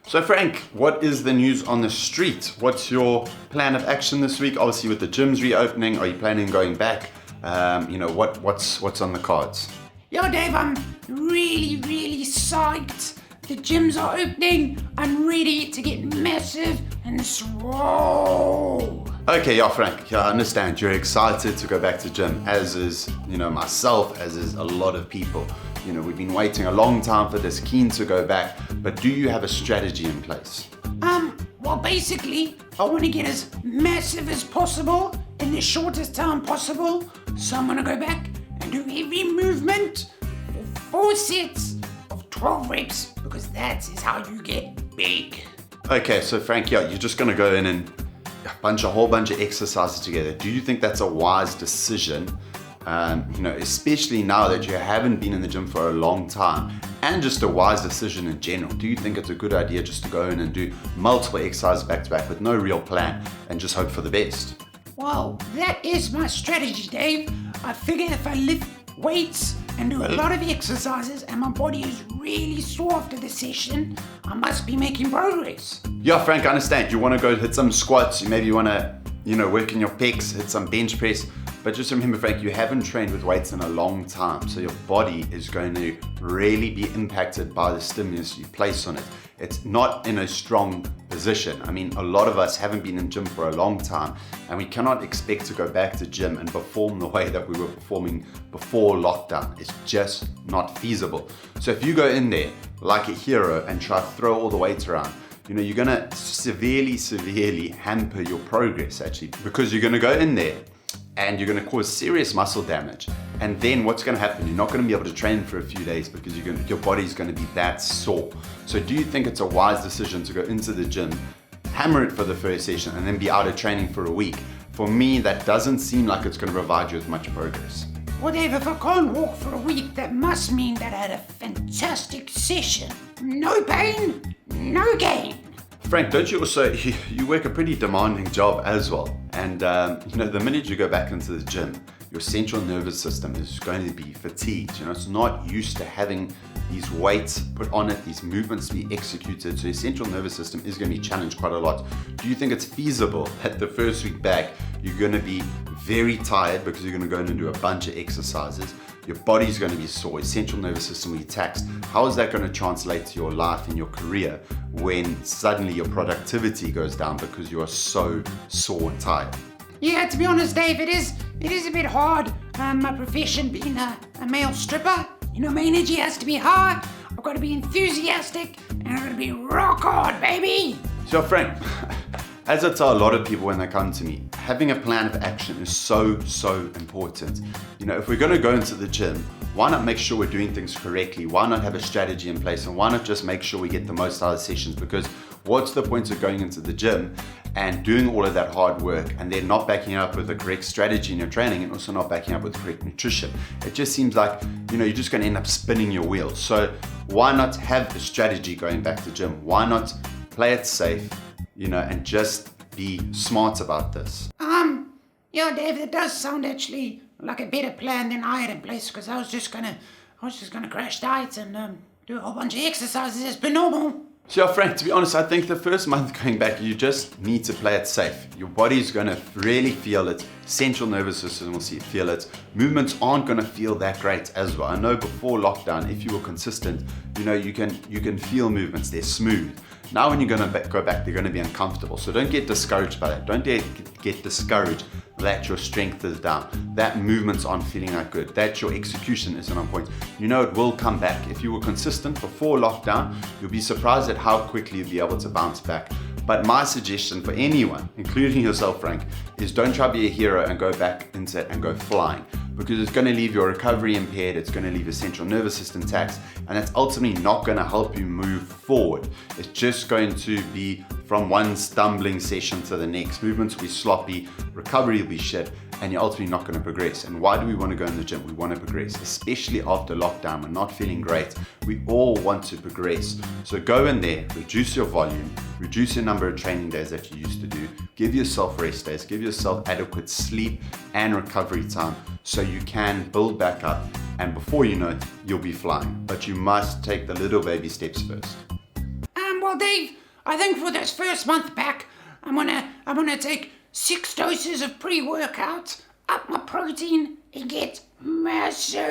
So Frank, what is the news on the street? What's your plan of action this week? Obviously with the gyms reopening, are you planning on going back? What's on the cards? Yo Dave, I'm really psyched. The gyms are opening. I'm ready to get massive and swole. Okay, yeah, Frank, I understand. You're excited to go back to gym, as is, myself, as is a lot of people. We've been waiting a long time for this, keen to go back, but do you have a strategy in place? Well, basically, I want to get as massive as possible in the shortest time possible. So I'm going to go back and do every movement for 4 sets of 12 reps, because that is how you get big. Okay, so Frank, yeah, you're just going to go in and a whole bunch of exercises together. Do you think that's a wise decision? Especially now that you haven't been in the gym for a long time, and just a wise decision in general. Do you think it's a good idea just to go in and do multiple exercises back to back with no real plan and just hope for the best? Well, that is my strategy, Dave. I figure if I lift weights and do a lot of exercises and my body is really sore after the session, I must be making progress. Yeah, Frank, I understand. You want to go hit some squats, maybe you want to, work in your pecs, hit some bench press. But just remember, Frank, you haven't trained with weights in a long time, so your body is going to really be impacted by the stimulus you place on it. It's not in a strong position. I mean, a lot of us haven't been in gym for a long time, and we cannot expect to go back to gym and perform the way that we were performing before lockdown. It's just not feasible. So if you go in there like a hero and try to throw all the weights around, you're gonna severely hamper your progress, actually, because you're gonna go in there and you're going to cause serious muscle damage. And then what's going to happen? You're not going to be able to train for a few days because your body's going to be that sore. So do you think it's a wise decision to go into the gym, hammer it for the first session, and then be out of training for a week? For me, that doesn't seem like it's going to provide you with much progress. Well, Dave, if I can't walk for a week, that must mean that I had a fantastic session. No pain, no gain. Frank, don't you also, you work a pretty demanding job as well. And the minute you go back into the gym, your central nervous system is going to be fatigued. It's not used to having these weights put on it, these movements to be executed. So your central nervous system is going to be challenged quite a lot. Do you think it's feasible that the first week back, you're going to be very tired because you're going to go in and do a bunch of exercises? Your body's going to be sore, your central nervous system will be taxed. How is that going to translate to your life and your career when suddenly your productivity goes down because you are so sore and tired? Yeah, to be honest, Dave, it is a bit hard. My profession being a male stripper, my energy has to be high. I've got to be enthusiastic, and I've got to be rock hard, baby. So Frank, as I tell a lot of people when they come to me, having a plan of action is so important. If we're going to go into the gym, why not make sure we're doing things correctly? Why not have a strategy in place? And why not just make sure we get the most out of sessions? Because what's the point of going into the gym and doing all of that hard work and then not backing up with the correct strategy in your training and also not backing up with correct nutrition? It just seems like, you're just going to end up spinning your wheels. So why not have a strategy going back to gym? Why not play it safe, and just be smart about this? Yeah, Dave, that does sound actually like a better plan than I had in place, because I was just gonna crash diets and do a whole bunch of exercises as per normal. So Frank, to be honest, I think the first month going back, you just need to play it safe. Your body's going to really feel it. Central nervous system will feel it. Movements aren't going to feel that great as well. I know before lockdown, if you were consistent, you can feel movements. They're smooth. Now when you're going to go back, they're going to be uncomfortable. So don't get discouraged by that. Don't get discouraged that your strength is down, that movements aren't feeling that good, that your execution isn't on point. It will come back. If you were consistent before lockdown, you'll be surprised at how quickly you'll be able to bounce back. But my suggestion for anyone, including yourself, Frank, is don't try to be a hero and go back into it and go flying, because it's going to leave your recovery impaired, it's going to leave your central nervous system taxed, and it's ultimately not going to help you move forward. It's just going to be from one stumbling session to the next. Movements will be sloppy, recovery will be shit, and you're ultimately not going to progress. And why do we want to go in the gym? We want to progress, especially after lockdown. We're not feeling great. We all want to progress. So go in there, reduce your volume, reduce your number of training days that you used to do, give yourself rest days, give yourself adequate sleep and recovery time so you can build back up. And before you know it, you'll be flying. But you must take the little baby steps first. Well, Well, Dave, I think for this first month back, I'm gonna take 6 doses of pre-workout, up my protein, and get massive.